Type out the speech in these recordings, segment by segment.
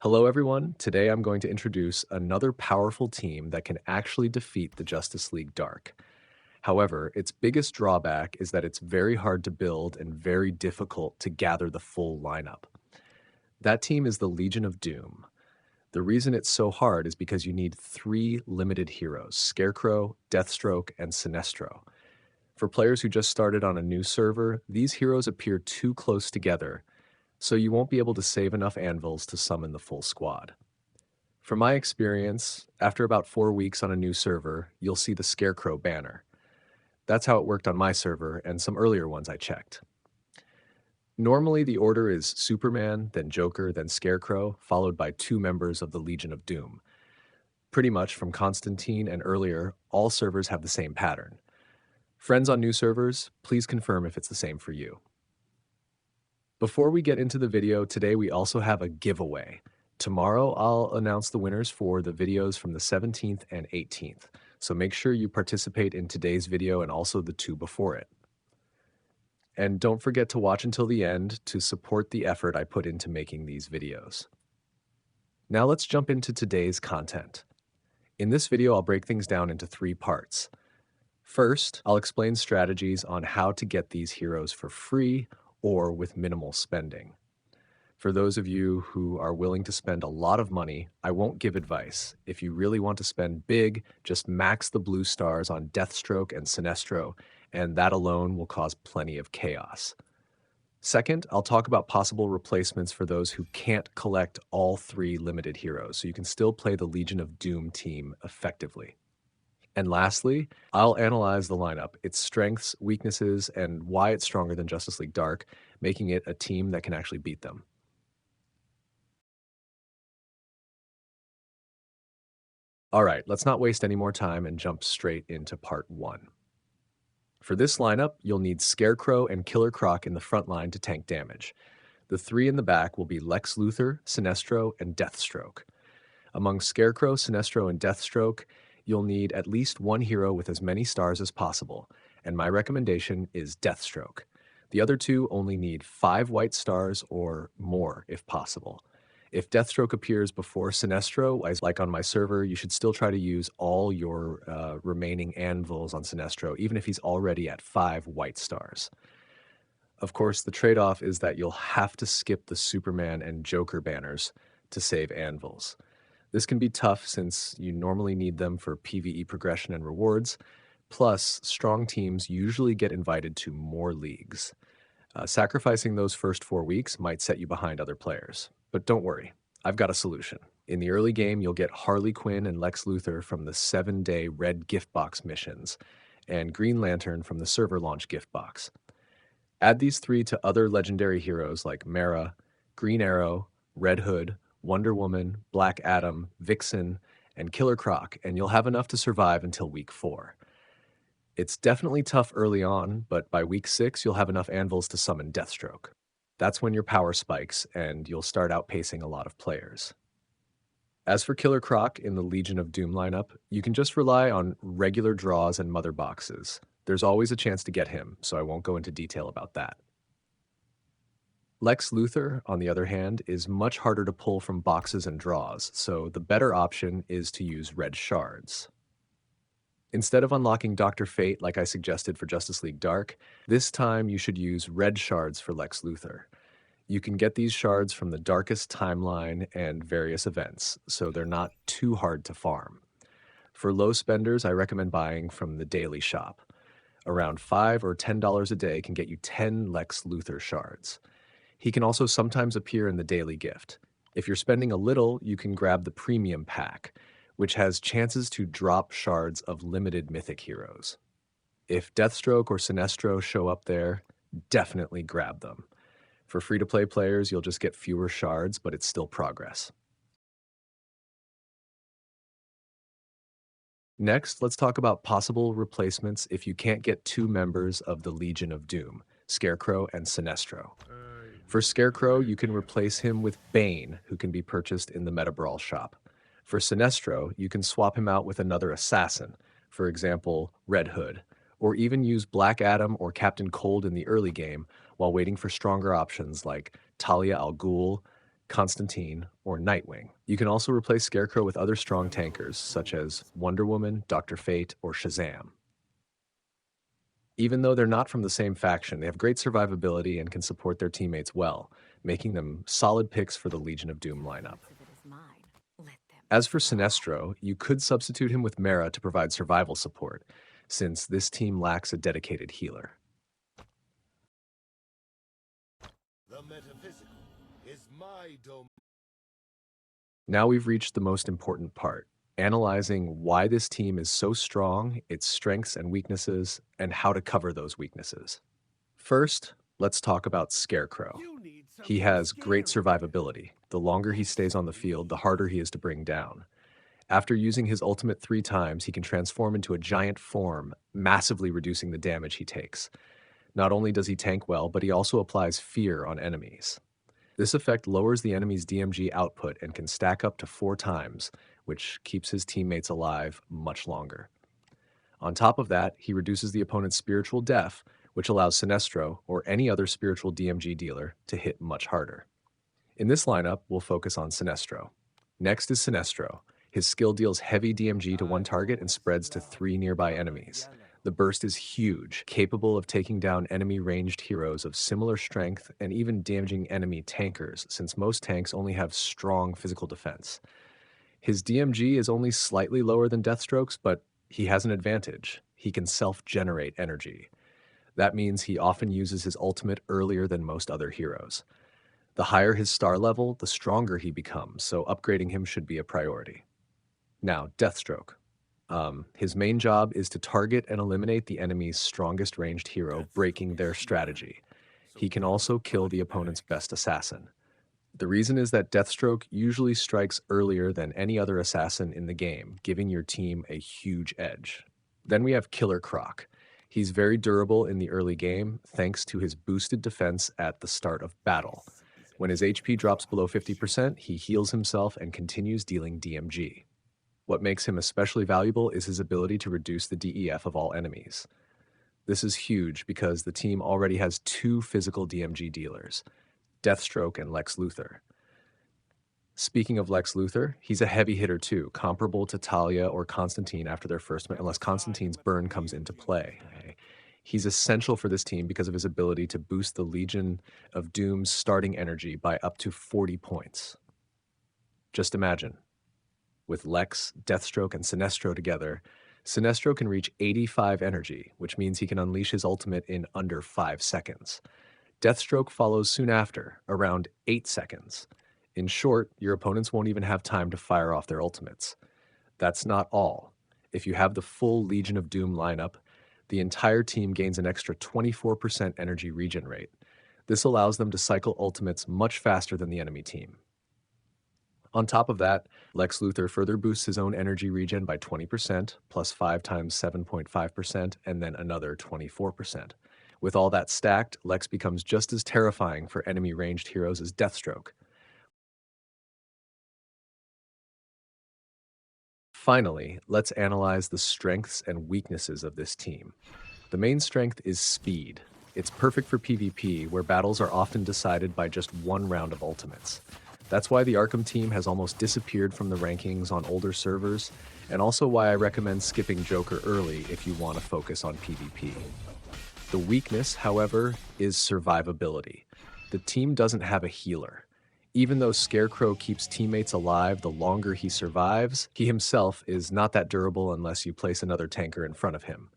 Hello, everyone. Today I'm going to introduce another powerful team that can actually defeat the Justice League Dark. However, its biggest drawback is that it's very hard to build and very difficult to gather the full lineup. That team is the Legion of Doom. The reason it's so hard is because you need three limited heroes: Scarecrow, Deathstroke, and Sinestro. For players who just started on a new server, these heroes appear too close together, so you won't be able to save enough anvils to summon the full squad. From my experience, after about 4 weeks on a new server, you'll see the Scarecrow banner. That's how it worked on my server and some earlier ones I checked. Normally, the order is Superman, then Joker, then Scarecrow, followed by two members of the Legion of Doom. Pretty much from Constantine and earlier, all servers have the same pattern. Friends on new servers, please confirm if it's the same for you. Before we get into the video, today we also have a giveaway. Tomorrow, I'll announce the winners for the videos from the 17th and 18th, so make sure you participate in today's video and also the two before it. And don't forget to watch until the end to support the effort I put into making these videos. Now let's jump into today's content. In this video, I'll break things down into three parts. First, I'll explain strategies on how to get these heroes for free or with minimal spending. For those of you who are willing to spend a lot of money, I won't give advice. If you really want to spend big, just max the blue stars on Deathstroke and Sinestro, and that alone will cause plenty of chaos. Second, I'll talk about possible replacements for those who can't collect all three limited heroes, so you can still play the Legion of Doom team effectively. And lastly, I'll analyze the lineup, its strengths, weaknesses, and why it's stronger than Justice League Dark, making it a team that can actually beat them. All right, let's not waste any more time and jump straight into part one. For this lineup, you'll need Scarecrow and Killer Croc in the front line to tank damage. The three in the back will be Lex Luthor, Sinestro, and Deathstroke. Among Scarecrow, Sinestro, and Deathstroke, you'll need at least one hero with as many stars as possible, and my recommendation is Deathstroke. The other two only need 5 white stars or more if possible. If Deathstroke appears before Sinestro, as like on my server, you should still try to use all your remaining anvils on Sinestro, even if he's already at 5 white stars. Of course, the trade-off is that you'll have to skip the Superman and Joker banners to save anvils. This can be tough since you normally need them for PvE progression and rewards. Plus, strong teams usually get invited to more leagues. Sacrificing those first 4 weeks might set you behind other players. But don't worry, I've got a solution. In the early game, you'll get Harley Quinn and Lex Luthor from the 7-day red gift box missions, and Green Lantern from the server launch gift box. Add these three to other legendary heroes like Mera, Green Arrow, Red Hood, Wonder Woman, Black Adam, Vixen, and Killer Croc, and you'll have enough to survive until week 4. It's definitely tough early on, but by week 6, you'll have enough anvils to summon Deathstroke. That's when your power spikes, and you'll start outpacing a lot of players. As for Killer Croc in the Legion of Doom lineup, you can just rely on regular draws and mother boxes. There's always a chance to get him, so I won't go into detail about that. Lex Luthor, on the other hand, is much harder to pull from boxes and draws, so the better option is to use red shards. Instead of unlocking Dr. Fate like I suggested for Justice League Dark, this time you should use red shards for Lex Luthor. You can get these shards from the Darkest Timeline and various events, so they're not too hard to farm. For low spenders, I recommend buying from the daily shop. Around $5 or $10 a day can get you 10 Lex Luthor shards. He can also sometimes appear in the daily gift. If you're spending a little, you can grab the premium pack, which has chances to drop shards of limited mythic heroes. If Deathstroke or Sinestro show up there, definitely grab them. For free-to-play players, you'll just get fewer shards, but it's still progress. Next, let's talk about possible replacements if you can't get 2 members of the Legion of Doom, Scarecrow and Sinestro. For Scarecrow, you can replace him with Bane, who can be purchased in the Meta Brawl shop. For Sinestro, you can swap him out with another assassin, for example, Red Hood, or even use Black Adam or Captain Cold in the early game while waiting for stronger options like Talia al Ghul, Constantine, or Nightwing. You can also replace Scarecrow with other strong tankers, such as Wonder Woman, Dr. Fate, or Shazam. Even though they're not from the same faction, they have great survivability and can support their teammates well, making them solid picks for the Legion of Doom lineup. As for Sinestro, you could substitute him with Mera to provide survival support, since this team lacks a dedicated healer. The metaphysical is my domain. Now we've reached the most important part, analyzing why this team is so strong, its strengths and weaknesses, and how to cover those weaknesses. First, let's talk about Scarecrow. He has great survivability. The longer he stays on the field, the harder he is to bring down. After using his ultimate 3 times, he can transform into a giant form, massively reducing the damage he takes. Not only does he tank well, but he also applies fear on enemies. This effect lowers the enemy's DMG output and can stack up to 4 times, which keeps his teammates alive much longer. On top of that, he reduces the opponent's spiritual def, which allows Sinestro, or any other spiritual DMG dealer, to hit much harder. In this lineup, we'll focus on Sinestro. Next is Sinestro. His skill deals heavy DMG to one target and spreads to 3 nearby enemies. The burst is huge, capable of taking down enemy ranged heroes of similar strength and even damaging enemy tankers, since most tanks only have strong physical defense. His DMG is only slightly lower than Deathstroke's, but he has an advantage. He can self-generate energy. That means he often uses his ultimate earlier than most other heroes. The higher his star level, the stronger he becomes, so upgrading him should be a priority. Now, Deathstroke. His main job is to target and eliminate the enemy's strongest ranged hero, breaking their strategy. He can also kill the opponent's best assassin. The reason is that Deathstroke usually strikes earlier than any other assassin in the game, giving your team a huge edge. Then we have Killer Croc. He's very durable in the early game, thanks to his boosted defense at the start of battle. When his HP drops below 50%, he heals himself and continues dealing DMG. What makes him especially valuable is his ability to reduce the DEF of all enemies. This is huge because the team already has 2 physical DMG dealers, Deathstroke and Lex Luthor. Speaking of Lex Luthor, he's a heavy hitter too, comparable to Talia or Constantine after their first match, unless Constantine's burn comes into play. He's essential for this team because of his ability to boost the Legion of Doom's starting energy by up to 40 points. Just imagine, with Lex, Deathstroke, and Sinestro together, Sinestro can reach 85 energy, which means he can unleash his ultimate in under 5 seconds. Deathstroke follows soon after, around 8 seconds. In short, your opponents won't even have time to fire off their ultimates. That's not all. If you have the full Legion of Doom lineup, the entire team gains an extra 24% energy regen rate. This allows them to cycle ultimates much faster than the enemy team. On top of that, Lex Luthor further boosts his own energy regen by 20%, plus 5 times 7.5%, and then another 24%. With all that stacked, Lex becomes just as terrifying for enemy ranged heroes as Deathstroke. Finally, let's analyze the strengths and weaknesses of this team. The main strength is speed. It's perfect for PvP, where battles are often decided by just 1 round of ultimates. That's why the Arkham team has almost disappeared from the rankings on older servers, and also why I recommend skipping Joker early if you want to focus on PvP. The weakness, however, is survivability. The team doesn't have a healer. Even though Scarecrow keeps teammates alive the longer he survives, he himself is not that durable unless you place another tanker in front of him.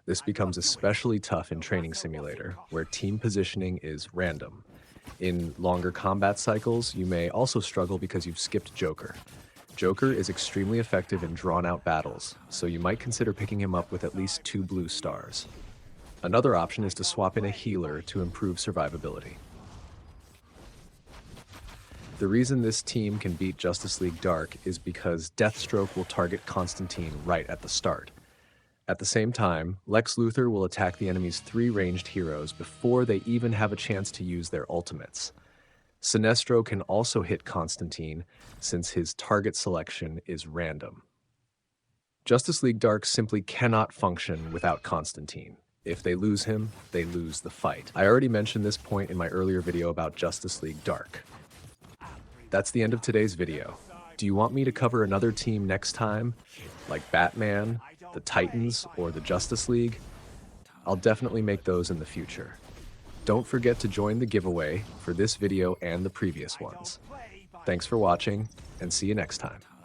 This becomes especially tough in Training Simulator, where team positioning is random. In longer combat cycles, you may also struggle because you've skipped Joker. Joker is extremely effective in drawn-out battles, so you might consider picking him up with at least 2 blue stars. Another option is to swap in a healer to improve survivability. The reason this team can beat Justice League Dark is because Deathstroke will target Constantine right at the start. At the same time, Lex Luthor will attack the enemy's 3 ranged heroes before they even have a chance to use their ultimates. Sinestro can also hit Constantine since his target selection is random. Justice League Dark simply cannot function without Constantine. If they lose him, they lose the fight. I already mentioned this point in my earlier video about Justice League Dark. that's the end of today's video. Do you want me to cover another team next time, like Batman, the Titans, or the Justice League? I'll definitely make those in the future. Don't forget to join the giveaway for this video and the previous ones. Thanks for watching, and see you next time.